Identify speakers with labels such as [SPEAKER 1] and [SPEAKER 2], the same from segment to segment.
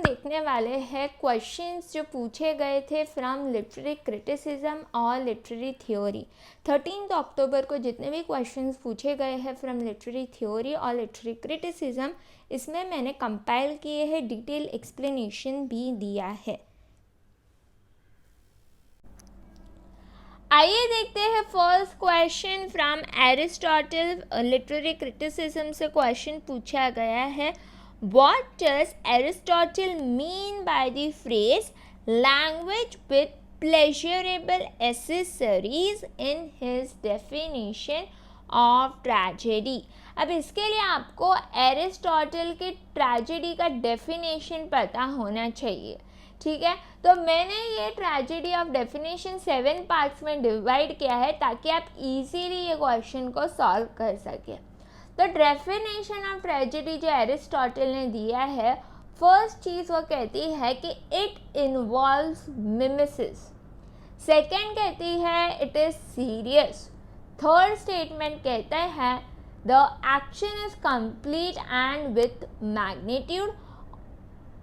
[SPEAKER 1] देखने वाले हैं क्वेश्चंस जो पूछे गए थे फ्रॉम लिटरेरी क्रिटिसिज्म और लिटरेरी थ्योरी। 13 अक्टूबर को जितने भी क्वेश्चंस पूछे गए हैं फ्रॉम लिटरेरी थ्योरी और लिटरेरी क्रिटिसिज्म, इसमें मैंने कंपाइल किए हैं, डिटेल एक्सप्लेनेशन भी दिया है। आइए देखते हैं first question from Aristotle. Literary criticism से क्वेश्चन पूछा गया है, What does Aristotle mean by the phrase language with pleasurable accessories in his definition of tragedy? अब इसके लिए आपको एरिस्टोटल के ट्रेजेडी का डेफिनेशन पता होना चाहिए, ठीक है। तो मैंने ये ट्रेजेडी ऑफ डेफिनेशन 7 पार्ट्स में डिवाइड किया है ताकि आप इजीली ये क्वेश्चन को सॉल्व कर सकें। तो डेफिनेशन ऑफ ट्रेजेडी जो एरिस्टोटल ने दिया है, फर्स्ट चीज़ वो कहती है कि इट इन्वॉल्व्स मिमेसिस। सेकेंड कहती है it is serious. Third statement कहता है the action is complete and with magnitude.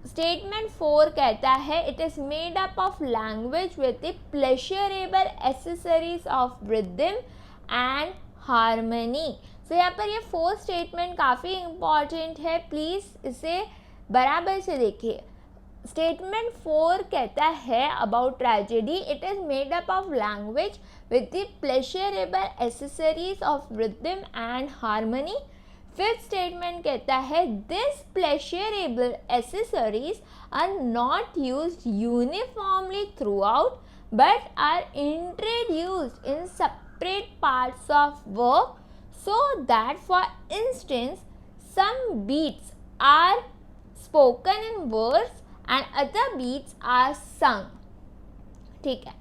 [SPEAKER 1] Statement 4 कहता है it is made up of language with the pleasurable accessories of rhythm and harmony. तो यहाँ पर ये 4 स्टेटमेंट काफ़ी इम्पॉर्टेंट है, प्लीज़ इसे बराबर से देखिए। स्टेटमेंट 4 कहता है about tragedy it is made up of language with the pleasurable accessories of rhythm and harmony. Fifth statement कहता है this pleasurable accessories are not used uniformly throughout but are introduced in separate parts of work, so that for instance some beats are spoken in verse and other beats are sung, ठीक है।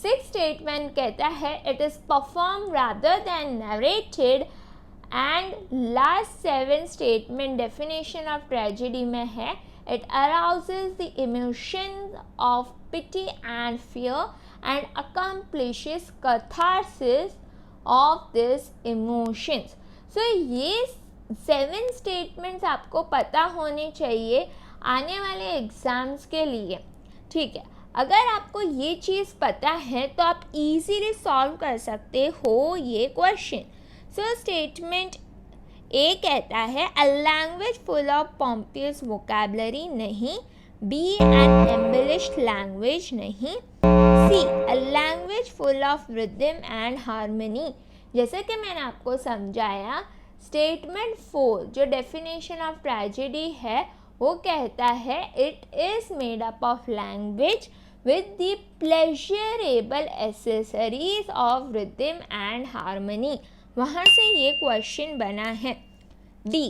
[SPEAKER 1] Six statement कहता है it is perform rather than narrated। And last 7 statement definition of tragedy में है it arouses the emotions of pity and fear and accomplishes catharsis of this emotions। so ये 7 statements आपको पता होने चाहिए आने वाले एग्जाम्स के लिए, ठीक है। अगर आपको ये चीज़ पता है तो आप इजीली सॉल्व कर सकते हो ये क्वेश्चन। सो स्टेटमेंट ए कहता है a language full of pompous vocabulary नहीं, बी एन एम्बेलिश्ड लैंग्वेज नहीं, c a language full of rhythm and harmony. जैसे कि मैंने आपको समझाया, स्टेटमेंट 4 जो डेफिनेशन ऑफ ट्रेजेडी है वो कहता है it is made up of language with the pleasurable accessories of rhythm and harmony. वहाँ से ये क्वेश्चन बना है। D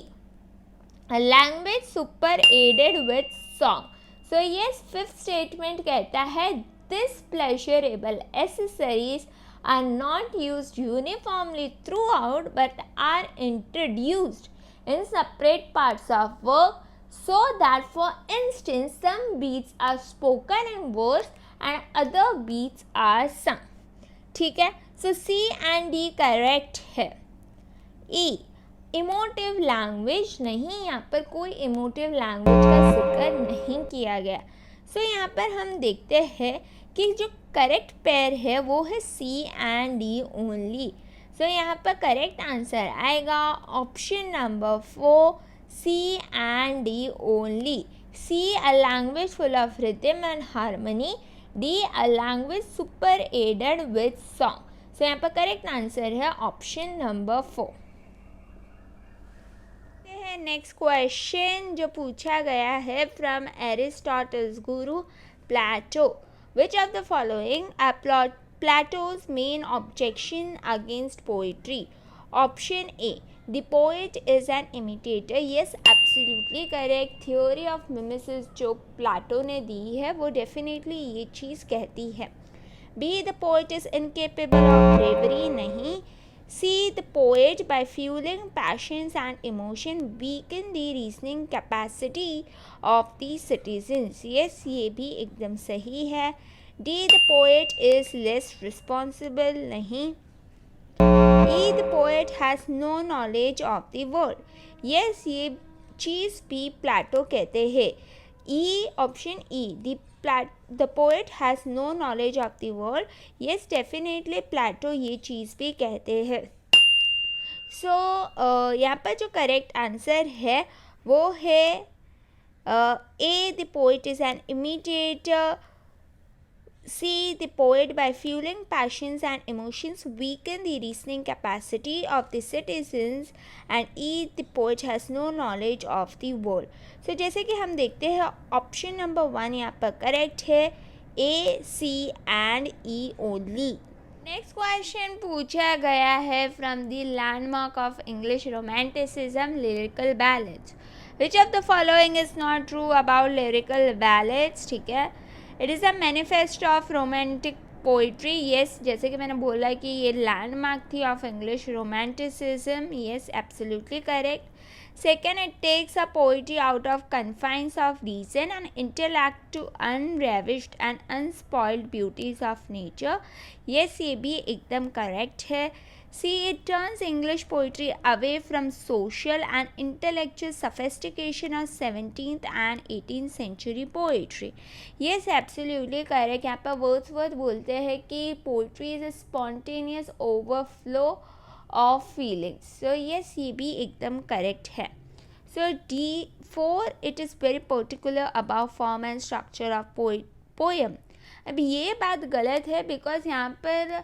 [SPEAKER 1] a language super added with song. So ये फिफ्थ स्टेटमेंट कहता है this pleasurable accessories are not used uniformly throughout but are introduced in separate parts of work, so that for instance some beats are spoken in verse and other beats are sung, ठीक है। so C and D correct है। E emotive language नहीं, यहाँ पर कोई emotive language का जिक्र नहीं किया गया। सो यहाँ पर हम देखते हैं कि जो करेक्ट पेयर है वो है c and d only. So यहाँ पर करेक्ट आंसर आएगा option number 4, c and d only. C a language full of rhythm and harmony, d a language super added with song. So यहाँ पर correct answer है option number 4। Next question जो पूछा गया है from Aristotle's guru Plato, which of the following are Plato's main objection against poetry? Option A, the poet is an imitator. Yes, absolutely correct. Theory of mimesis जो Plato ने दी है वो definitely ये चीज़ कहती है। B, the poet is incapable of bravery। नहीं। C, the poet by fueling passions and emotion weaken the reasoning capacity of the citizens। yes, ये भी एकदम सही है। D, the poet is less responsible। नहीं। E, the poet has no knowledge of the world। yes, ये चीज़ भी Plato कहते हैं E, option E, the poet has no knowledge of the world. Yes, definitely Plato ये चीज़ भी कहते हैं. So यहाँ पर जो करेक्ट आंसर है वो है A, the poet is an imitator. C, the poet by fueling passions and emotions weaken the reasoning capacity of the citizens. And E, the poet has no knowledge of the world. So जैसे कि हम देखते हैं option number 1 यहाँ पर correct है, A, C and E only. Next question पूछा गया है from the landmark of English romanticism, lyrical ballads. Which of the following is not true about lyrical ballads. ठीक है, it is a manifesto of romantic poetry. Yes, जैसे कि मैंने बोला कि ये लैंडमार्क थी of English romanticism. Yes, absolutely correct. Second, it takes a poetry out of confines of reason and intellect to unravished and unspoiled beauties of nature. Yes, ये भी एकदम correct है. See, it turns English poetry away from social and intellectual sophistication of 17th and 18th century poetry. Yes, absolutely correct. यहाँ पर Wordsworth बोलते हैं कि poetry is a spontaneous overflow of feelings. So yes, ये भी एकदम correct है. So D4, it is very particular about form and structure of poem. अब ये बात गलत है बिकॉज यहाँ पर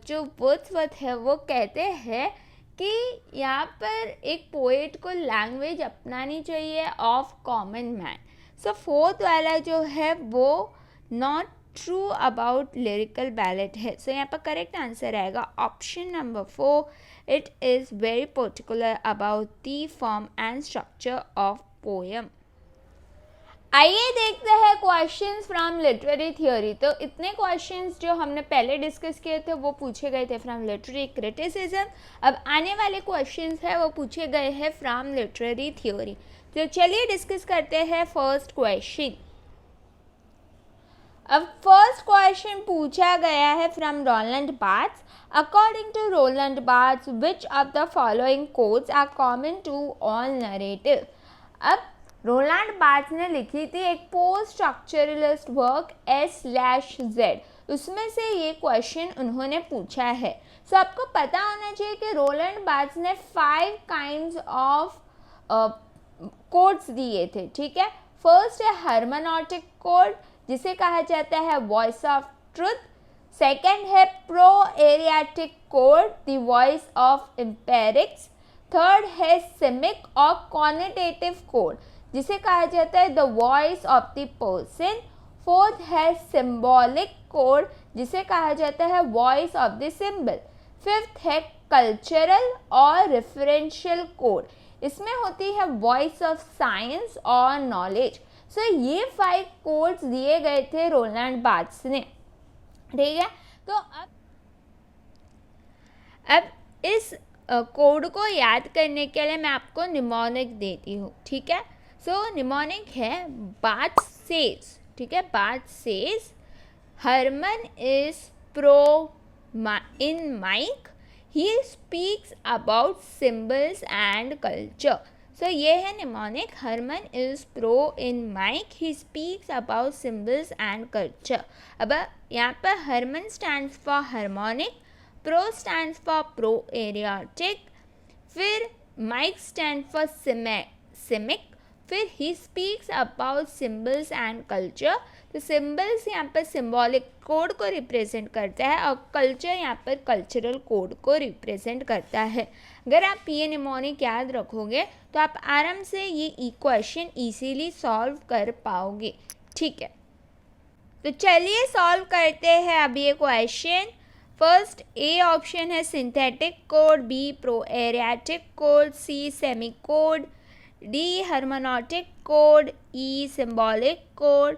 [SPEAKER 1] जो वर्ड्सवर्थ है वो कहते हैं कि यहाँ पर एक पोएट को लैंग्वेज अपनानी चाहिए of common man. So fourth वाला जो है वो not true about lyrical ballad है. सो यहाँ पर करेक्ट आंसर आएगा option number 4. It is very particular about the form and structure of poem. आइए देखते हैं क्वेश्चंस फ्रॉम लिटरेरी थियोरी. तो इतने क्वेश्चंस जो हमने पहले डिस्कस किए थे वो पूछे गए थे फ्रॉम लिटरेरी क्रिटिसिज्म. अब आने वाले क्वेश्चंस है वो पूछे गए हैं फ्रॉम लिटरेरी थियोरी. तो चलिए डिस्कस करते हैं फर्स्ट क्वेश्चन. अब फर्स्ट क्वेश्चन पूछा गया है from Roland Barthes. According to Roland Barthes, which of the following codes are common to all narrative. अब रोलैंड बार्थ्स ने लिखी थी एक पोस्ट स्ट्रक्चरलिस्ट वर्क S/Z. उसमें से ये क्वेश्चन उन्होंने पूछा है. सो आपको पता होना चाहिए कि रोलैंड बार्थ्स ने 5 काइंड्स ऑफ कोड्स दिए थे. ठीक है, फर्स्ट है हर्मेनॉटिक कोड जिसे कहा जाता है वॉइस ऑफ ट्रुथ. सेकेंड है proairetic code, the voice of empirics. Third है सिमिक और कॉनेटेटिव कोड जिसे कहा जाता है the voice of the person. Fourth है सिंबॉलिक कोड जिसे कहा जाता है voice of the symbol. Fifth है कल्चरल और रेफरेंशियल कोड, इसमें होती है वॉइस ऑफ साइंस और नॉलेज. सो ये 5 कोड्स दिए गए थे रोलैंड बार्थ्स ने. ठीक है, तो अब इस कोड को याद करने के लिए मैं आपको निमोनिक देती हूँ. ठीक है, सो निमोनिक है बार्थ्स सेज. ठीक है, Barthes says Herman is pro in Mike, he speaks about symbols and culture. So ये है mnemonic. Herman is pro in Mike, he speaks about symbols and culture. अब यहाँ पर Herman stands for harmonic, pro stands for proairetic, फिर Mike stand for semic, फिर he speaks about symbols and culture. तो symbols यहाँ पर symbolic code को represent करता है और कल्चर यहाँ पर कल्चरल कोड को रिप्रेजेंट करता है. अगर आप ये निमोनिक याद रखोगे तो आप आराम से ये इक्वेशन इजीली सॉल्व कर पाओगे. ठीक है, तो चलिए सॉल्व करते हैं अब ये क्वेश्चन. फर्स्ट ए ऑप्शन है synthetic code, b proairetic code, c semi code, d hermeneutic code, e symbolic code.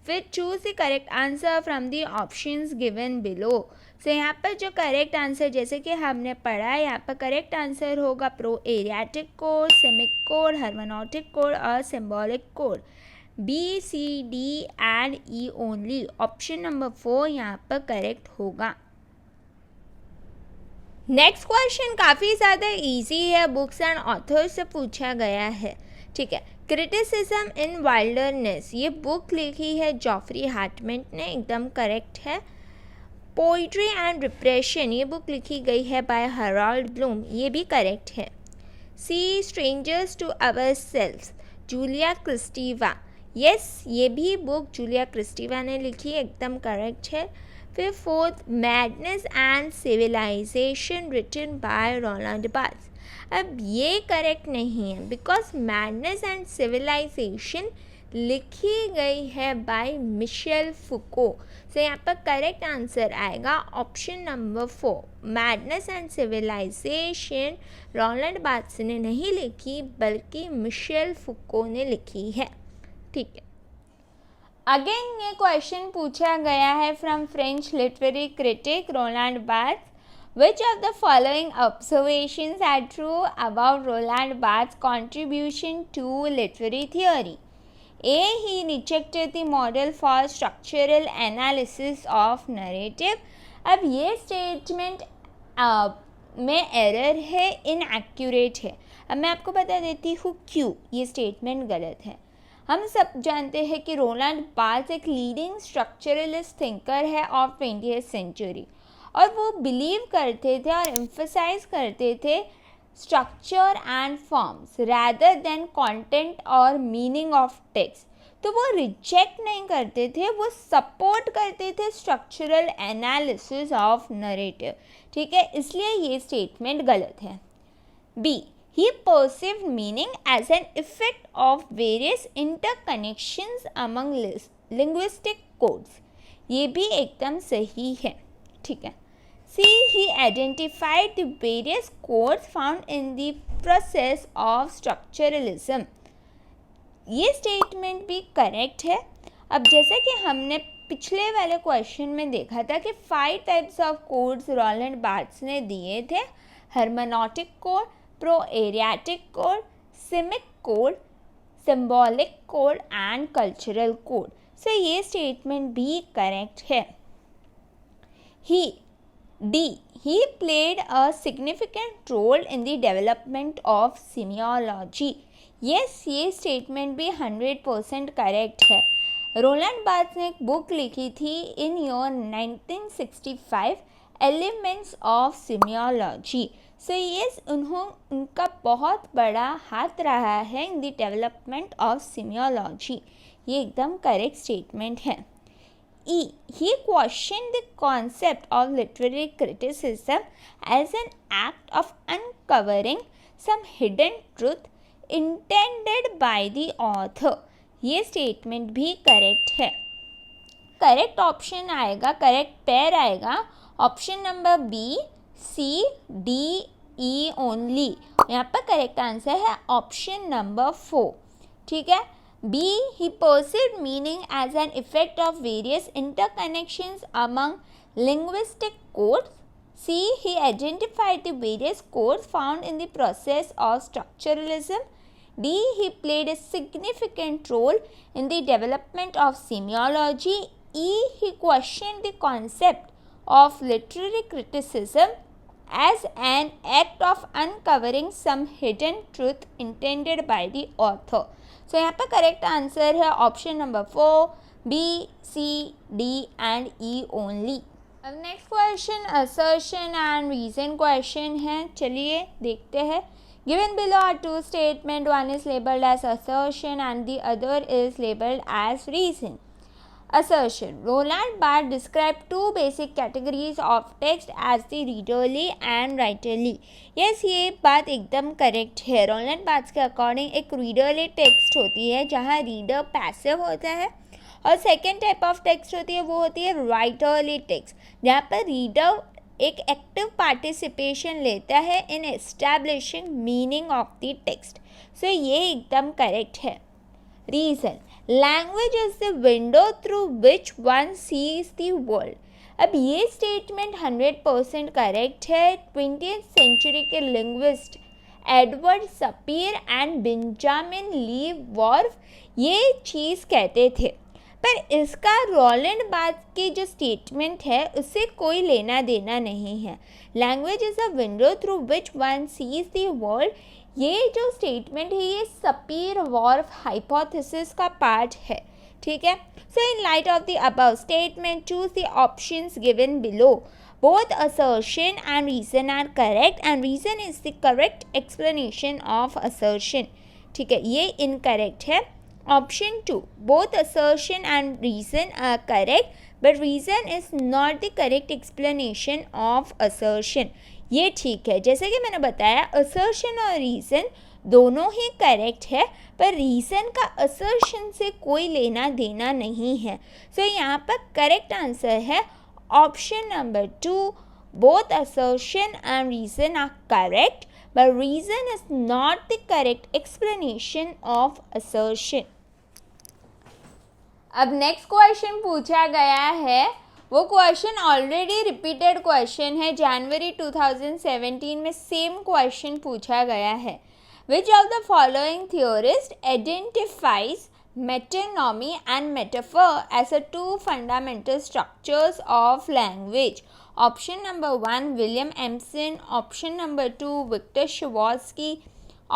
[SPEAKER 1] फिर choose the correct answer from the options given below. So यहाँ पर जो करेक्ट आंसर जैसे कि हमने पढ़ा है, यहाँ पर करेक्ट आंसर होगा proairetic code, semic code, hermeneutic code और symbolic code. B, C, D and E only. Option number 4 यहाँ पर करेक्ट होगा. नेक्स्ट क्वेश्चन काफ़ी ज़्यादा इजी है, बुक्स एंड ऑथर्स से पूछा गया है. ठीक है, क्रिटिसिज्म इन वाइल्डरनेस, ये बुक लिखी है जॉफ्री हार्टमैन ने, एकदम करेक्ट है। पोइट्री एंड रिप्रेशन, ये बुक लिखी गई है बाय हराल्ड ब्लूम, ये भी करेक्ट है। C strangers to ourselves, Julia Kristeva, yes ये भी बुक जूलिया क्रिस्टीवा ने लिखी, एकदम करेक्ट है। फिर fourth, madness and civilization written by Roland Barthes, अब ये करेक्ट नहीं है बिकॉज मैडनेस एंड सिविलाइजेशन लिखी गई है बाय मिशेल फुको। सो यहाँ पर करेक्ट आंसर आएगा option number 4, madness and civilization Roland Barthes ने नहीं लिखी बल्कि मिशेल फुको ने लिखी है। ठीक है, अगेन ये क्वेश्चन पूछा गया है from French literary critic Roland Barthes, which of the following observations are true about Roland Barthes' contribution to literary theory? A. He rejected the model for structural analysis of narrative. अब ये statement में error है, inaccurate है। अब मैं आपको बता देती हूँ क्यों ये स्टेटमेंट गलत है। हम सब जानते हैं कि रोलैंड बार्थ्स एक लीडिंग स्ट्रक्चरलिस्ट थिंकर है ऑफ 20th सेंचुरी, और वो बिलीव करते थे और एम्फसाइज करते थे structure and forms rather than content और मीनिंग ऑफ टेक्स्ट। तो वो रिजेक्ट नहीं करते थे, वो सपोर्ट करते थे स्ट्रक्चरल एनालिसिस ऑफ नरेटिव। ठीक है, इसलिए ये स्टेटमेंट गलत है। B, he perceived meaning as an effect of various interconnections among linguistic codes, ये भी एकदम सही है। ठीक है। C, he identified the various codes found in the process of structuralism, ये स्टेटमेंट भी करेक्ट है। अब जैसा कि हमने पिछले वाले क्वेश्चन में देखा था कि 5 types of codes Roland Barthes ने दिए थे, hermeneutic code, proairetic code, semic code, symbolic code and cultural code. So ये स्टेटमेंट भी करेक्ट है। He played a significant role in the development of semiology. Yes, ये स्टेटमेंट भी 100% correct है। Rowland Barthes ने एक बुक लिखी थी in year 1965, elements of semiology. So yes, उनका बहुत बड़ा हाथ रहा है in the development of semiology, ये एकदम करेक्ट स्टेटमेंट है। E, he questioned the concept of literary criticism as an act of uncovering some hidden truth intended by the author, ये स्टेटमेंट भी करेक्ट है। करेक्ट ऑप्शन आएगा, correct pair आएगा option number B, सी, D, ई only. यहाँ पर correct answer है option number 4। ठीक है। B, he perceived meaning as an effect of various interconnections among linguistic codes. C, he identified the various codes found in the process of structuralism. D, he played a significant role in the development of semiology. E, he questioned the concept of literary criticism as an act of uncovering some hidden truth intended by the author. So यहाँ पर correct answer है option number 4, b, C, D and E only. अब next question assertion and reason question है, चलिए देखते हैं। Given below are 2 statement, one is labelled as assertion and the other is labelled as reason. Assertion. Roland Barthes described 2 basic categories of text as the readerly and writerly. Yes, ये बात एकदम correct है। Rowland बार्थ्स के according एक readerly text होती है जहाँ reader passive होता है, और सेकेंड टाइप ऑफ टेक्स्ट होती है वो होती है राइटरली टेक्स्ट, जहाँ पर रीडर एक एक्टिव पार्टिसिपेशन लेता है in establishing meaning of the text. So ये एकदम करेक्ट है। Reason, language is the window through which one sees the world. अब ये स्टेटमेंट 100% करेक्ट है। 20th सेंचुरी के linguist Edward Sapir and Benjamin Lee Whorf ये चीज़ कहते थे, पर इसका रोलैंड बार्थ्स की जो स्टेटमेंट है उससे कोई लेना देना नहीं है। Language is a window through which one sees the world, ये जो स्टेटमेंट है ये सपीर-वॉर्फ हाइपोथेसिस का पार्ट है, ठीक है. So in light of the above statement choose the options given below. Both assertion and reason are correct and reason is the correct explanation of assertion. ठीक है, ये incorrect है. Option 2, both assertion and reason are correct but reason is not the correct explanation of assertion. ये ठीक है. जैसे कि मैंने बताया assertion और reason दोनों ही करेक्ट है पर रीज़न का assertion से कोई लेना देना नहीं है. सो यहाँ पर करेक्ट आंसर है option number 2. Both assertion and reason are correct but reason is not the correct explanation of assertion. अब नेक्स्ट क्वेश्चन पूछा गया है, वो क्वेश्चन ऑलरेडी रिपीटेड क्वेश्चन है. जनवरी 2017 में सेम क्वेश्चन पूछा गया है. Which of the following theorist identifies metonymy and metaphor as the two fundamental structures of language? Option number 1 William Emerson, option number 2 Victor Shavorsky,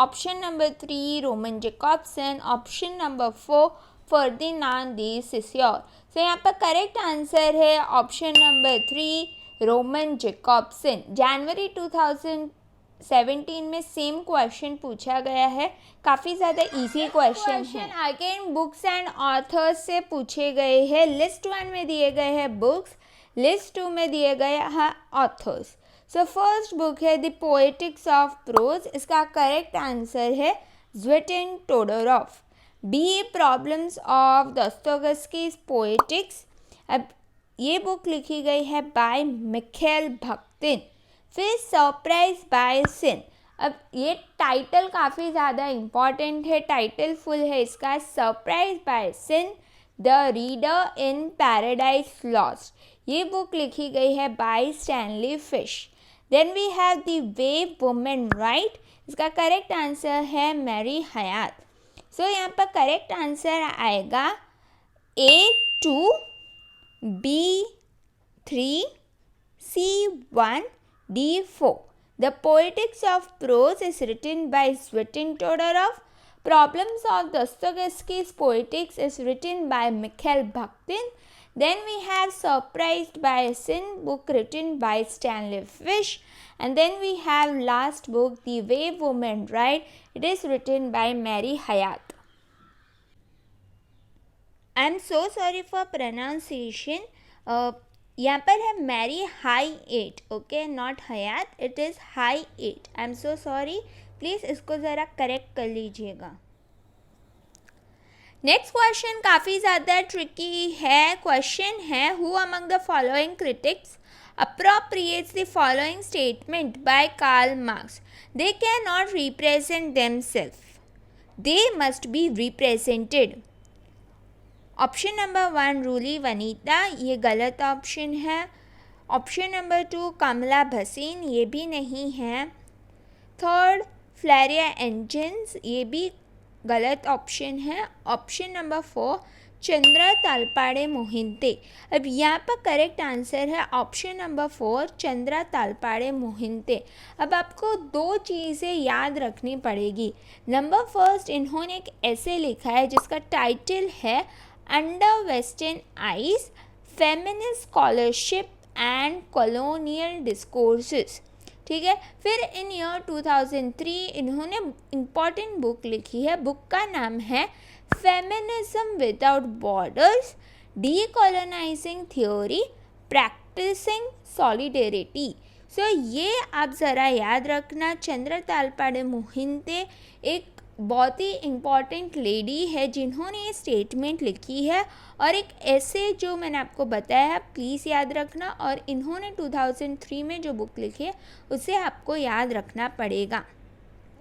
[SPEAKER 1] option number 3 Roman Jakobson, option number 4 Ferdinand de Saussure. So यहाँ पर correct answer है option number 3 Roman जैकॉब्सन. जनवरी 2017 में same question पूछा गया है. काफ़ी ज़्यादा easy question है. अगेन बुक्स एंड ऑथर्स से पूछे गए हैं. लिस्ट 1 में दिए गए हैं बुक्स, लिस्ट 2 में दिए गए हैं ऑथर्स. सो फर्स्ट बुक है द पोएटिक्स ऑफ प्रोज. इसका करेक्ट आंसर है Tzvetan Todorov. B problems of Dostoevsky's poetics. अब ये बुक लिखी गई है बाय मिखाइल बाखतिन. फिर सरप्राइज बाय सिन. अब ये टाइटल काफ़ी ज़्यादा इम्पॉर्टेंट है. टाइटल फुल है इसका surprised by sin the reader in Paradise Lost. ये बुक लिखी गई है by Stanley Fish. Then we have the wave women write. इसका करेक्ट आंसर है मैरी हयात. सो यहाँ पर करेक्ट आंसर आएगा A2, B3, C1, D4. The Poetics of Prose is written by Tzvetan Todorov. Problems of Dostoevsky's Poetics is written by Mikhail Bakhtin. Then we have Surprised by Sin book written by Stanley Fish. And then we have last book, The Wave Woman, right? It is written by Mary Hayat. I am so sorry for pronunciation. यहाँ पर है Mary high 8, okay, not Hayat, it is high 8. I am so sorry, please इसको ज़रा correct कर लीजिएगा. Next question काफ़ी ज़्यादा tricky है. क्वेश्चन है who among the following critics appropriates the following statement by Karl Marx? They cannot represent themselves. They must be represented. Option number 1 रूली वनीता, ये गलत ऑप्शन है. ऑप्शन नंबर 2 कमला भसीन, ये भी नहीं है. थर्ड फ्लैरिया एंजिन्स, ये भी गलत ऑप्शन है. Option number 4 Chandra Talpade Mohanty. अब यहाँ पर करेक्ट आंसर है ऑप्शन नंबर 4 चंद्रा तालपाड़े मोहिंते. अब आपको दो चीज़ें याद रखनी पड़ेगी. नंबर फर्स्ट, इन्होंने एक ऐसे लिखा है जिसका टाइटल है under western eyes feminist scholarship and colonial discourses. ठीक है. फिर इन ईयर 2003 इन्होंने इम्पॉर्टेंट बुक लिखी है. बुक का नाम है feminism without borders, decolonising theory, practising solidarity. So ये आप ज़रा याद रखना. चंद्रा तालपाड़े मोहिंते एक बहुत ही इम्पॉर्टेंट लेडी है जिन्होंने ये स्टेटमेंट लिखी है और एक ऐसे जो मैंने आपको बताया है प्लीज़ याद रखना. और इन्होंने 2003 में जो बुक लिखी है उसे आपको याद रखना पड़ेगा.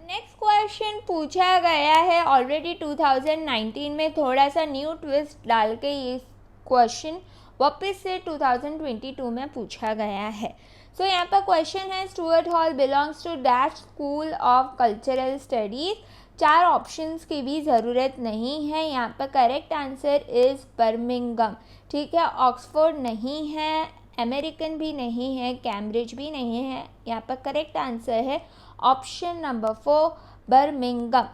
[SPEAKER 1] नेक्स्ट क्वेश्चन पूछा गया है ऑलरेडी 2019 में, थोड़ा सा न्यू ट्विस्ट डाल के ये क्वेश्चन वापस से 2022 में पूछा गया है. सो यहाँ पर क्वेश्चन है Stuart Hall belongs to dash school of cultural studies. 4 options की भी ज़रूरत नहीं है. यहाँ पर करेक्ट आंसर इज़ बर्मिंघम. ठीक है. ऑक्सफोर्ड नहीं है, अमेरिकन भी नहीं है, कैम्ब्रिज भी नहीं है. यहाँ पर करेक्ट आंसर है ऑप्शन नंबर 4 बर्मिंघम।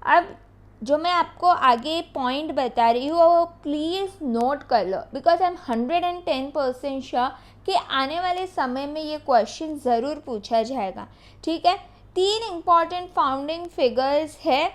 [SPEAKER 1] अब जो मैं आपको आगे पॉइंट बता रही हूँ वो प्लीज़ नोट कर लो, बिकॉज आई एम 110% श्योर कि आने वाले समय में ये क्वेश्चन ज़रूर पूछा जाएगा। ठीक है, 3 इम्पॉर्टेंट फाउंडिंग फिगर्स है।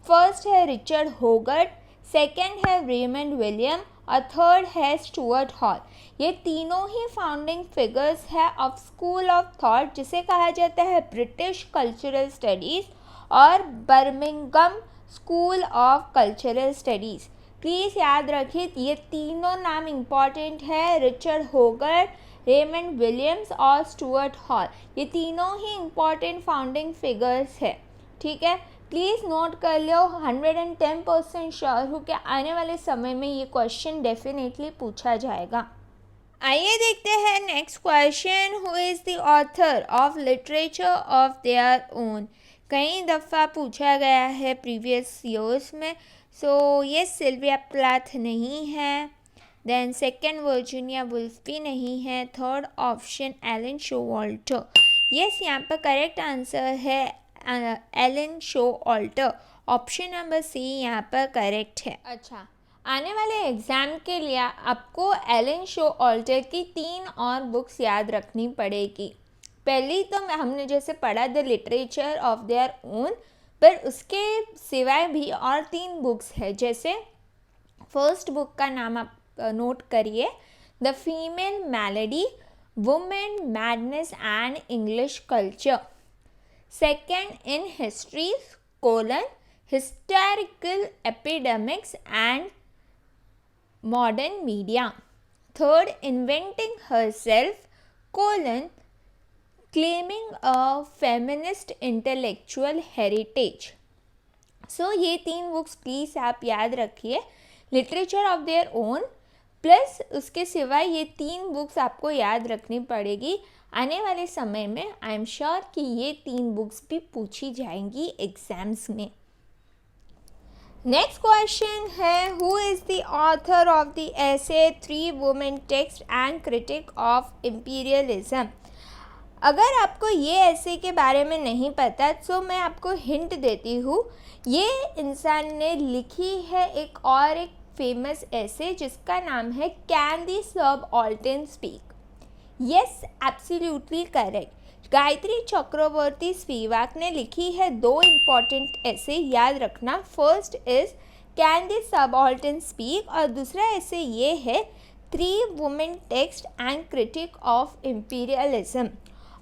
[SPEAKER 1] फर्स्ट है रिचर्ड होगर्ट, सेकेंड है रेमंड विलियम और थर्ड है स्टुअर्ट हॉल। ये तीनों ही फाउंडिंग फिगर्स है ऑफ स्कूल ऑफ थॉट, जिसे कहा जाता है ब्रिटिश कल्चरल स्टडीज़ और Birmingham school of cultural studies. Please याद रखिए ये तीनों नाम इम्पॉर्टेंट है, रिचर्ड होगर्ट, रेमंड विलियम्स और स्टुअर्ट हॉल। ये तीनों ही इम्पॉर्टेंट फाउंडिंग फिगर्स है। ठीक है, प्लीज़ नोट कर लो। 110% श्योर हूँ कि आने वाले समय में ये क्वेश्चन डेफिनेटली पूछा जाएगा। आइए देखते हैं next question. Who is the author of literature of their own. कई दफ़ा पूछा गया है प्रीवियस ईयर्स में। सो ये सिल्विया प्लैथ नहीं है, देन सेकेंड वर्जीनिया वुल्फ भी नहीं है, third option Elon Showalter. Yes, यहाँ पर करेक्ट आंसर है Elon Showalter. Option number C यहाँ पर करेक्ट है। अच्छा, आने वाले एग्ज़ाम के लिए आपको एलन शोवाल्टर की 3 और बुक्स याद रखनी पड़ेगी। पहली तो हमने जैसे पढ़ा the literature of their own, पर उसके सिवाय भी और 3 बुक्स है। जैसे फर्स्ट बुक का नाम आप नोट करिए, the female malady, women madness and English culture. Second in history colon historical epidemics and modern media. Third inventing herself colon claiming a feminist intellectual heritage. So ये 3 books please आप याद रखिए, literature of their own plus उसके सिवाय ये 3 books आपको याद रखनी पड़ेगी। आने वाले समय में आई एम श्योर कि ये 3 बुक्स भी पूछी जाएंगी एग्जाम्स में। नेक्स्ट क्वेश्चन है, who is the author of the essay 3 women text and critique of imperialism. अगर आपको ये ऐसे के बारे में नहीं पता तो मैं आपको हिंट देती हूँ। ये इंसान ने लिखी है एक फेमस ऐसे जिसका नाम है can the subaltern speak. Yes, absolutely correct. Gayatri Chakravorty Spivak ने लिखी है 2 इम्पॉर्टेंट ऐसे, याद रखना। First is can the subaltern speak और दूसरा ऐसे ये है 3 women text and critique of imperialism.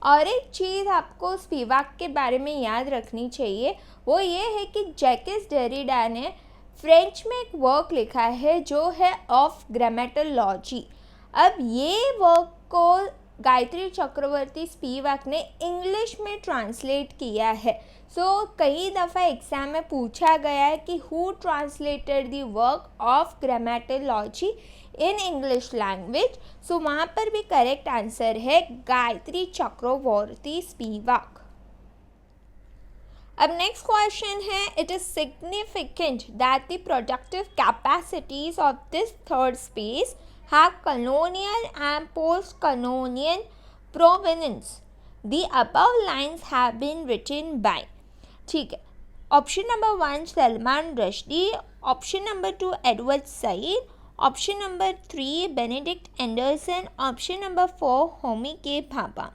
[SPEAKER 1] और एक चीज़ आपको स्पिवाक के बारे में याद रखनी चाहिए, वो ये है कि जैकिस डेरिडा ने फ्रेंच में एक वर्क लिखा है जो है ऑफ ग्रामेटोलॉजी। अब ये वर्क को गायत्री चक्रवर्ती स्पिवाक ने इंग्लिश में ट्रांसलेट किया है। सो कई दफ़ा एग्ज़ाम में पूछा गया है कि who translated the work of grammatology in English language. So वहाँ पर भी करेक्ट आंसर है गायत्री चक्रवर्ती स्पिवाक। अब नेक्स्ट क्वेश्चन है, it is significant that the productive capacities of this third space have colonial and post-colonial provenance. The above lines have been written by. ठीक है, option number 1 Salman Rushdie, option number 2 Edward Said, option number 3 Benedict Anderson, option number 4 Homi के भाभा।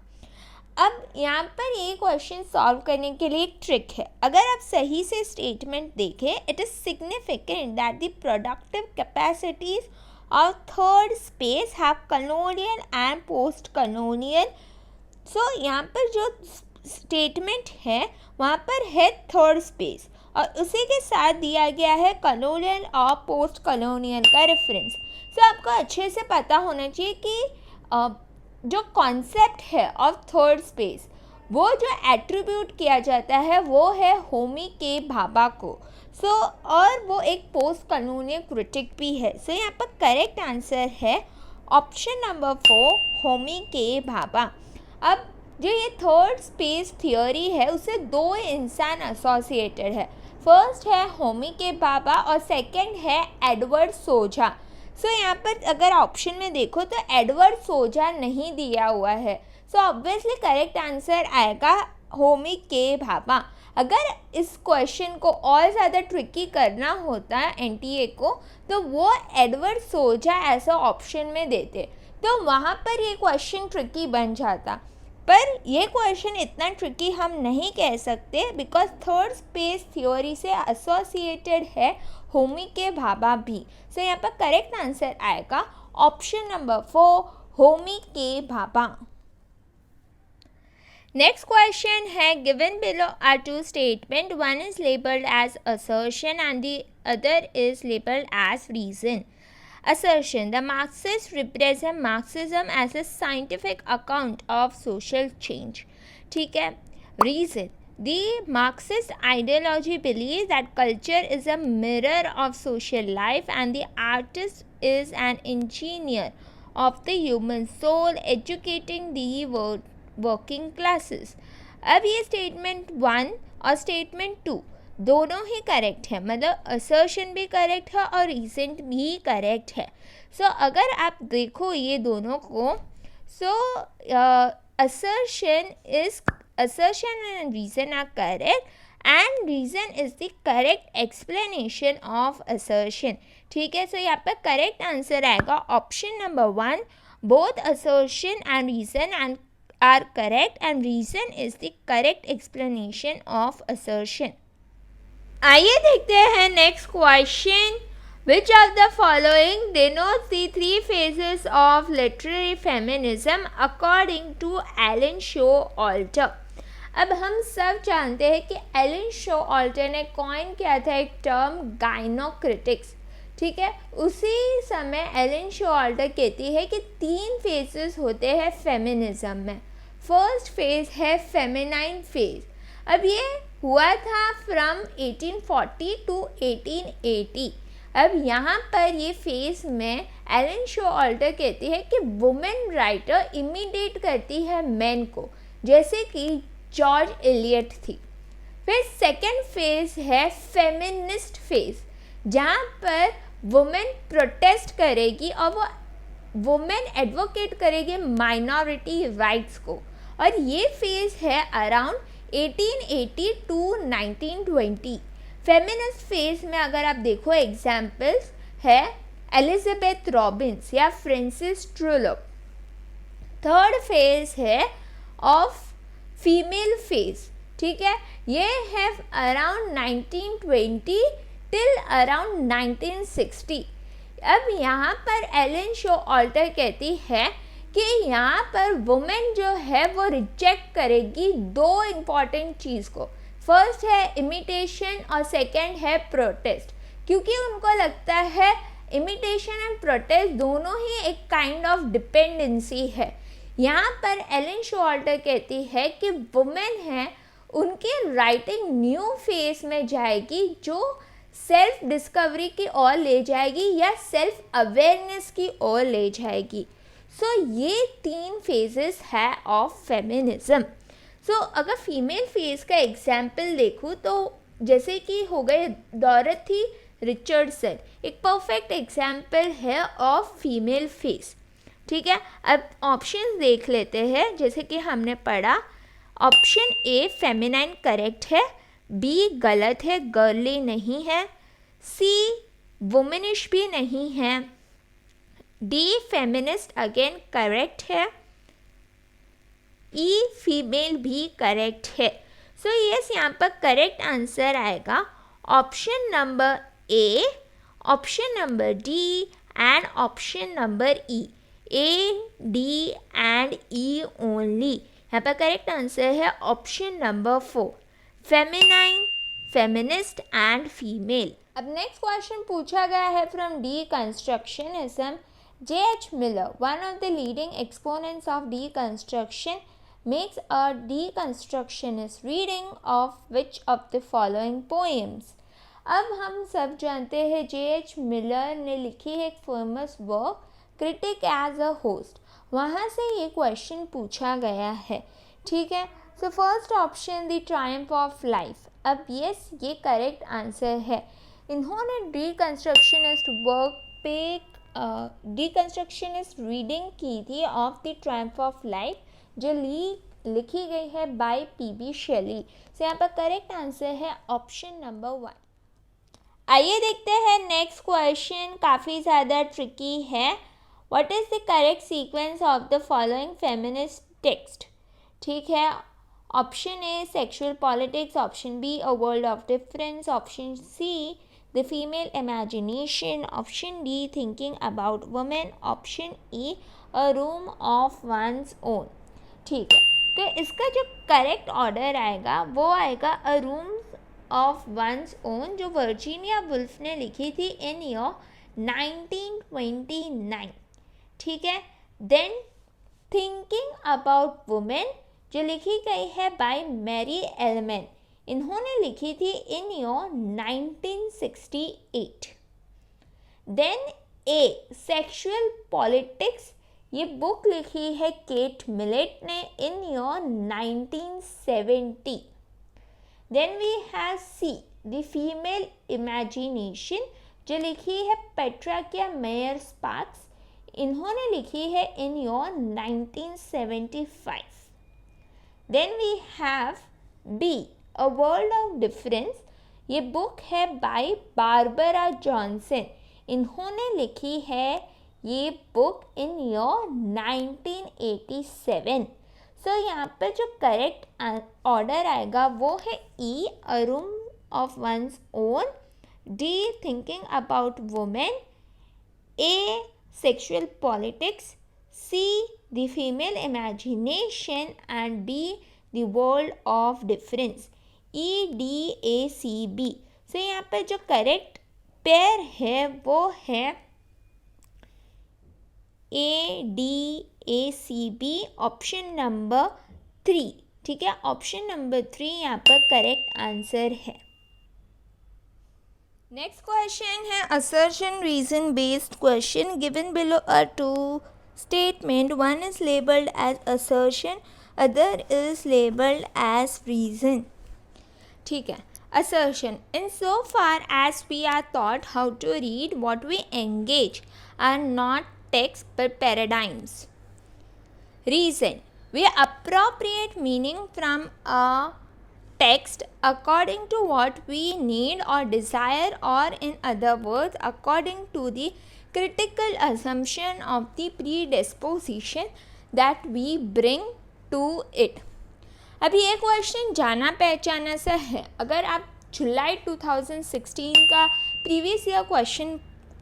[SPEAKER 1] अब यहाँ पर ये question solve करने के लिए एक ट्रिक है। अगर आप सही से स्टेटमेंट देखें, it is significant that the productive capacities और third space have colonial and post colonial। So यहाँ पर जो स्टेटमेंट है वहाँ पर है थर्ड स्पेस और उसी के साथ दिया गया है colonial और पोस्ट colonial का रेफरेंस। सो आपको अच्छे से पता होना चाहिए कि जो कॉन्सेप्ट है ऑफ थर्ड स्पेस, वो जो एट्रीब्यूट किया जाता है वो है होमी के भाभा को। सो और वो एक पोस्ट कॉलोनियल क्रिटिक भी है। सो यहाँ पर करेक्ट आंसर है ऑप्शन नंबर 4 होमी के भाभा। अब जो ये थर्ड स्पेस थियोरी है उसे 2 इंसान एसोसिएटेड है। फर्स्ट है होमी के भाभा और सेकंड है एडवर्ड सोजा। सो यहाँ पर अगर ऑप्शन में देखो तो एडवर्ड सोजा नहीं दिया हुआ है। सो ऑब्वियसली करेक्ट आंसर आएगा होमी के भाभा। अगर इस क्वेश्चन को और ज़्यादा ट्रिकी करना होता है एनटीए को, तो वो एडवर्ड सोजा ऐसा ऑप्शन में देते, तो वहाँ पर ये क्वेश्चन ट्रिकी बन जाता। पर ये क्वेश्चन इतना ट्रिकी हम नहीं कह सकते, बिकॉज थर्ड स्पेस थ्योरी से एसोसिएटेड है होमी के भाभा भी। सो यहाँ पर करेक्ट आंसर आएगा ऑप्शन नंबर 4, होमी के भाभा। Next question है, given below are two statements. One is labeled as assertion and the other is labeled as reason. Assertion: the Marxists represent Marxism as a scientific account of social change. ठीक है. Reason: the Marxist ideology believes that culture is a mirror of social life and the artist is an engineer of the human soul, educating the working classes. अब ये statement 1 और statement 2 दोनों ही correct है, मतलब assertion भी correct है और reason भी करेक्ट है। सो अगर आप देखो ये दोनों को, सो assertion and reason are correct and reason is the correct explanation of assertion. ठीक है, सो यहाँ पर करेक्ट आंसर आएगा option number 1, both assertion and reason and are correct and reason is the correct explanation of assertion. आइए देखते हैं next question. Which of the following denotes the three phases of literary feminism according to Ellen Showalter? अब हम सब जानते हैं कि Elon शोआल्टर ने कॉइन किया था एक टर्म गाइनोक्रिटिक्स. ठीक है, उसी समय एलन शोआल्टर कहती है कि 3 फेजेस होते हैं फेमिनिज्म में. फर्स्ट फेज है फेमिनाइन फेज. अब ये हुआ था फ्रॉम 1840 टू 1880. अब यहाँ पर ये फेज में एलन शोआल्टर कहती है कि वुमेन राइटर इमिटेट करती है मेन को, जैसे कि जॉर्ज एलियट थी. फिर सेकेंड फेज है फेमिनिस्ट फेज, जहाँ पर वुमेन प्रोटेस्ट करेगी और वो वुमेन एडवोकेट करेगी माइनॉरिटी राइट्स को. और ये फेज है अराउंड 1880 टू 1920. फेमिनिस्ट फेज में अगर आप देखो एग्जाम्पल्स है एलिजाबेथ रॉबिन्स या फ्रांसिस ट्रूलोप. थर्ड फेज है ऑफ फीमेल फेज. ठीक है, ये है अराउंड 1920 टिल अराउंड 1960. अब यहाँ पर एलन शोआल्टर कहती है कि यहाँ पर वुमेन जो है वो रिजेक्ट करेगी 2 इम्पॉर्टेंट चीज़ को. फर्स्ट है इमिटेशन और सेकंड है प्रोटेस्ट, क्योंकि उनको लगता है इमिटेशन एंड प्रोटेस्ट दोनों ही एक काइंड ऑफ डिपेंडेंसी है. यहाँ पर एलन शोआल्टर कहती है कि वुमेन है उनकी राइटिंग न्यू फेज में जाएगी, जो सेल्फ डिस्कवरी की ओर ले जाएगी या सेल्फ अवेयरनेस की ओर ले जाएगी. सो ये 3 फेजेस है ऑफ फेमिनिज्म. सो अगर फीमेल फेज का एग्जाम्पल देखूँ तो जैसे कि हो गए डॉरथी रिचर्डसन, एक परफेक्ट एग्जाम्पल है ऑफ फीमेल फेज. ठीक है, अब ऑप्शन देख लेते हैं. जैसे कि हमने पढ़ा, ऑप्शन ए फेमिनाइन करेक्ट है, बी गलत है, गर्ली नहीं है, सी वुमेनिश भी नहीं है, डी फेमिनिस्ट अगेन करेक्ट है, ई फीमेल भी करेक्ट है. सो यस, यहाँ पर करेक्ट आंसर आएगा option number A, option number D and option number E. A, D and E only. यहाँ पर करेक्ट आंसर है option number 4, feminine, feminist and female. अब नेक्स्ट क्वेश्चन पूछा गया है from डीकंस्ट्रक्शनिज्म. J.H. Miller, one of the leading exponents of deconstruction, makes a deconstructionist reading of which of the following poems? अब हम सब जानते हैं J.H. मिलर ने लिखी है एक famous work critic as a host. वहाँ से ये क्वेश्चन पूछा गया है. ठीक है, so first option the triumph of life. अब यस, ये करेक्ट आंसर है. इन्होंने डीकंस्ट्रक्शनिस्ट वर्क पे डीकंस्ट्रक्शनिस्ट रीडिंग की थी of the triumph of life, जो लिखी गई है बाय पीबी शेली। सो यहाँ पर करेक्ट आंसर है ऑप्शन नंबर 1। आइए देखते हैं नेक्स्ट क्वेश्चन, काफ़ी ज़्यादा ट्रिकी है। What is the correct sequence of the following feminist text? ठीक है, option A sexual politics, option B a world of difference, option C the female imagination, option D thinking about women, option E a room of one's own. ठीक है, तो इसका जो correct order आएगा वो आएगा अ रूम ऑफ वंस ओन, जो Virginia Woolf ने लिखी थी इन ईयर 1929। ठीक है, देन थिंकिंग अबाउट वुमेन जो लिखी गई है बाय मैरी एलमैन, इन्होंने लिखी थी in year 1968। Then A sexual politics, ये बुक लिखी है केट मिलेट ने in year 1970। Then we have C the female imagination जो लिखी है पेट्रिकिया मेयर स्पार्क्स, इन्होंने लिखी है in year 1975। Then we have B a world of difference, ये बुक है बाय बारबरा जॉनसन, इन्होंने लिखी है ये बुक इन ईयर 1987। सो यहाँ पर जो करेक्ट ऑर्डर आएगा वो है E a room of one's own, D thinking about women, A sexual politics, C the female imagination and B the world of difference, EDACB। So यहाँ पर जो करेक्ट पेयर है वो है ADACB, ऑप्शन नंबर 3। ठीक है, ऑप्शन नंबर 3 यहाँ पर करेक्ट आंसर है। नेक्स्ट क्वेश्चन है assertion reason based question. Given below are two statement, one is labeled as assertion, other is labeled as reason. ठीक है, assertion, in so far as we are taught how to read, what we engage are not texts but paradigms. Reason, we appropriate meaning from a text according to what we need or desire, or in other words according to the critical assumption of the predisposition that we bring to it. अब ये question जाना पहचाना सा है। अगर आप जुलाई 2016 का previous year question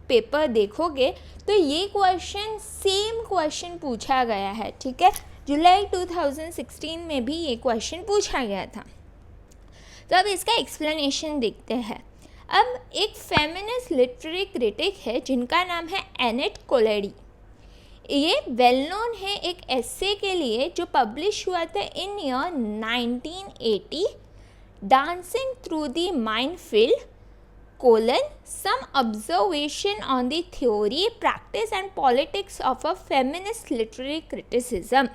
[SPEAKER 1] paper देखोगे तो ये क्वेश्चन सेम क्वेश्चन पूछा गया है। ठीक है, जुलाई 2016 में भी ये क्वेश्चन पूछा गया था। तो अब इसका एक्सप्लेनेशन देखते हैं। अब एक फेमिनिस्ट लिटरेरी क्रिटिक है जिनका नाम है एनेट कोलेडी। ये वेल नोन है एक एस्से के लिए जो पब्लिश हुआ था in year 1980, dancing through the minefield colon some observation on the theory practice and politics of a feminist literary criticism.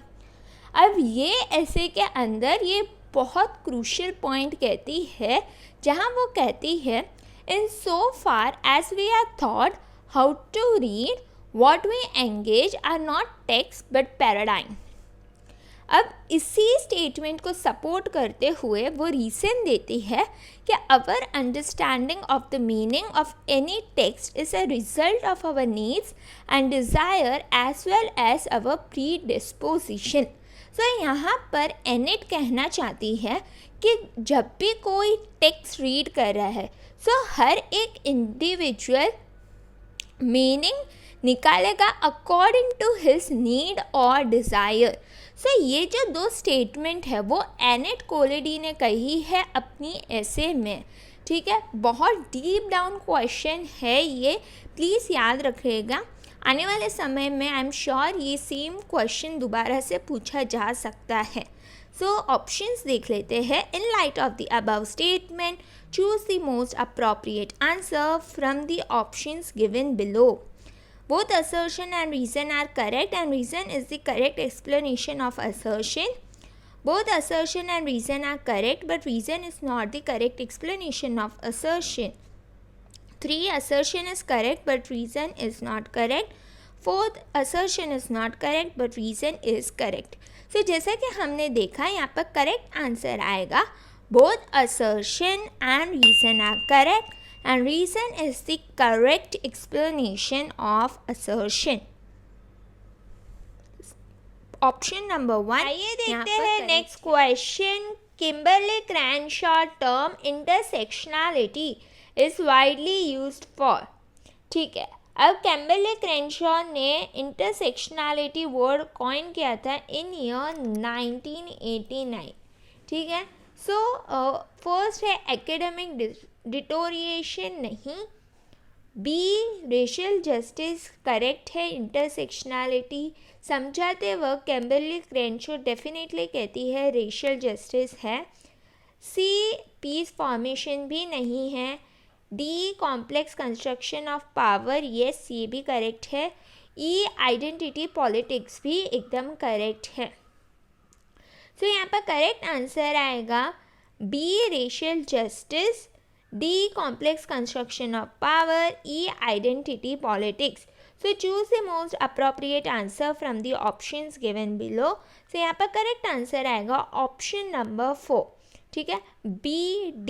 [SPEAKER 1] अब ये एस्से के अंदर ये बहुत क्रूशियल पॉइंट कहती है, जहाँ वो कहती है in so far as we are thought how to read, what we engage are not text but paradigm. अब इसी स्टेटमेंट को सपोर्ट करते हुए वो रीज़न देती है कि our understanding of the meaning of any text is a result of our needs and desire as well as our pre disposition. सो यहाँ पर एनेट कहना चाहती है कि जब भी कोई टेक्स्ट रीड कर रहा है हर एक इंडिविजुअल मीनिंग निकालेगा अकॉर्डिंग टू हिज नीड और डिज़ायर। ये जो दो स्टेटमेंट है वो एनेट कोलेडी ने कही है अपनी एसे में। ठीक है, बहुत डीप डाउन क्वेश्चन है ये, प्लीज़ याद रखिएगा। आने वाले समय में आई एम श्योर ये सेम क्वेश्चन दोबारा से पूछा जा सकता है। ऑप्शंस देख लेते हैं। इन light of the above statement choose the most appropriate answer from the options given below. Both assertion and reason are correct, and reason is the correct explanation of assertion. Both assertion and reason are correct, but reason is not the correct explanation of assertion. 3. Assertion is correct, but reason is not correct. 4th, assertion is not correct, but reason is correct. So जैसा कि हमने देखा यहाँ पर correct answer आएगा both assertion and reason are correct and reason is the correct explanation of assertion. Option number 1। आइए देखते हैं next question. Kimberly Crenshaw term intersectionality is widely used for. ठीक है, अब किम्बरली क्रैनशॉ ने इंटरसेक्शनैलिटी वर्ड कॉइन किया था इन ईयर 1989। ठीक है, सो फर्स्ट है एकेडमिक डिटोरिएशन नहीं, बी रेशियल जस्टिस करेक्ट है, इंटरसेक्शनैलिटी समझाते वक्त किम्बरली क्रैनशॉ डेफिनेटली कहती है रेशियल जस्टिस है, सी पीस फॉर्मेशन भी नहीं है, D complex construction of power, yes ये भी करेक्ट है, ई आइडेंटिटी पॉलिटिक्स भी एकदम करेक्ट है। सो यहाँ पर करेक्ट आंसर आएगा B racial justice, D complex construction of power, E identity politics. So choose the most appropriate answer from the options given below. So यहाँ पर correct answer आएगा option number 4. ठीक है, B, D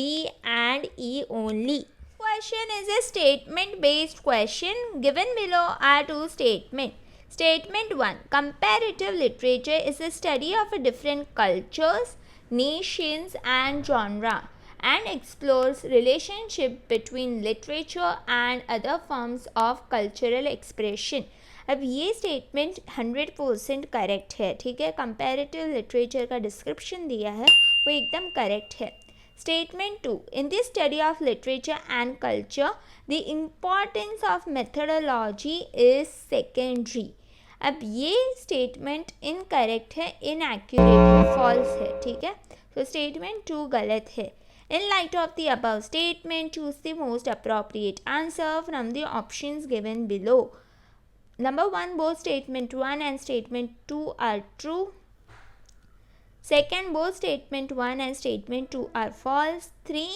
[SPEAKER 1] and E only. Question is a statement based question. Given below are two statements. Statement 1. Comparative literature is a study of different cultures, nations and genre and explores relationship between literature and other forms of cultural expression. अब ये statement 100% correct है। ठीक है, comparative literature का description दिया है वो एकदम करेक्ट है। Statement 2, in this study of literature and culture the importance of methodology is secondary. अब ये स्टेटमेंट इनकरेक्ट है, इनएक्यूरेट, फॉल्स है। ठीक है, तो स्टेटमेंट 2 गलत है। In light of the above statement, choose the most appropriate answer from the options given below. Number 1, both statement 1 and statement 2 are true. Second, both statement 1 and statement 2 are false. 3,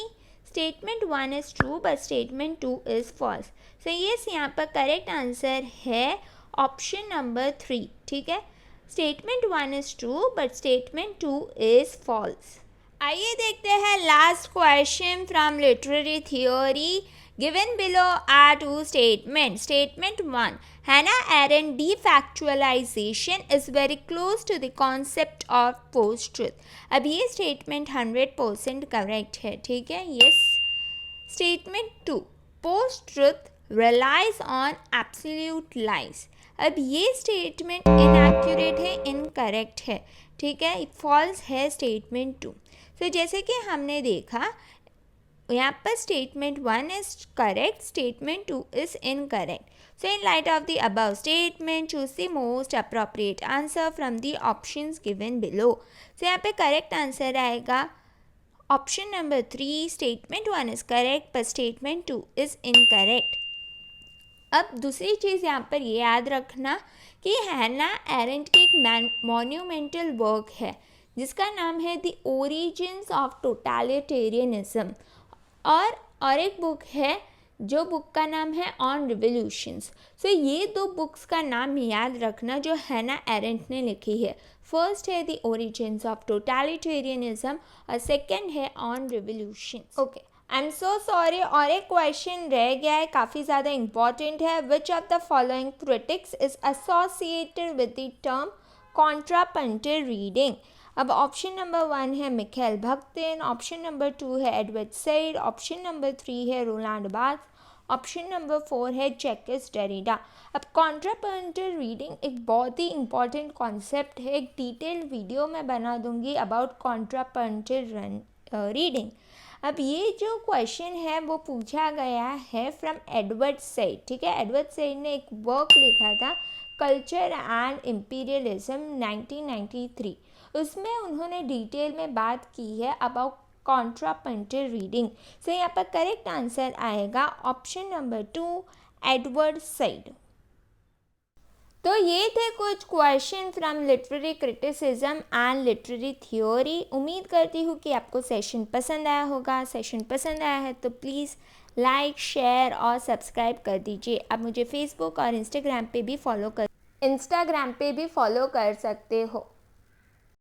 [SPEAKER 1] statement 1 is true but statement 2 is false. So yes, यहाँ पर correct answer है option number 3. ठीक है, statement 1 is true but statement 2 is false. आइए देखते हैं last question from literary theory. Given below are two statement. Statement 1, Hannah Arendt defactualization is very close to the concept of post truth. अब ये statement 100% correct है। ठीक है, yes. Statement 2, post truth relies on absolute lies. अब ये statement inaccurate है, incorrect है। ठीक है, फॉल्स है स्टेटमेंट 2। तो जैसे कि हमने देखा यहाँ पर statement 1 is correct, statement 2 is incorrect. So in light of the above statement, choose the most appropriate answer from the options given below. So यहाँ पे correct answer आएगा option number 3. Statement 1 is correct but statement 2 is incorrect. अब दूसरी चीज़ यहाँ पर ये याद रखना कि हैना एरेंट की एक मोन्यूमेंटल वर्क है जिसका नाम है द ओरिजिन्स ऑफ टोटलिटेरियनिज्म, और एक बुक है जो बुक का नाम है ऑन रिवोल्यूशंस. सो ये दो बुक्स का नाम याद रखना जो हैना एरेंट ने लिखी है. फर्स्ट है द ओरिजिन्स ऑफ टोटलिटेरियनिज्म और सेकंड है on revolutions. Okay, I am so sorry, और एक क्वेश्चन रह गया है, काफ़ी ज़्यादा इंपॉर्टेंट है. Which of the following critics is associated with the term contrapuntal reading. अब ऑप्शन नंबर 1 है मिखेल भक्तिन, ऑप्शन नंबर 2 है एडवर्ड सईद, ऑप्शन नंबर 3 है रोलैंड बार्थ्स, ऑप्शन नंबर 4 है जैक्स डेरिडा. अब कॉन्ट्रापंटिव रीडिंग एक बहुत ही इंपॉर्टेंट कॉन्सेप्ट है. एक डिटेल्ड वीडियो मैं बना दूंगी अबाउट कॉन्ट्रापंटिव रीडिंग. अब ये जो क्वेश्चन है वो पूछा गया है फ्रॉम एडवर्ड सईद. ठीक है, एडवर्ड सईद ने एक वर्क लिखा था कल्चर एंड इम्पीरियलिज्म 1993. उसमें उन्होंने डिटेल में बात की है अबाउट कॉन्ट्रापंटिव रीडिंग. सो यहाँ पर करेक्ट आंसर आएगा ऑप्शन नंबर 2 एडवर्ड सईद. तो ये थे कुछ question from literary criticism and literary theory. उम्मीद करती हूँ कि आपको सेशन पसंद आया होगा. सेशन पसंद आया है तो प्लीज़ लाइक, शेयर और सब्सक्राइब कर दीजिए. आप मुझे फेसबुक और इंस्टाग्राम पे भी फॉलो कर सकते हो.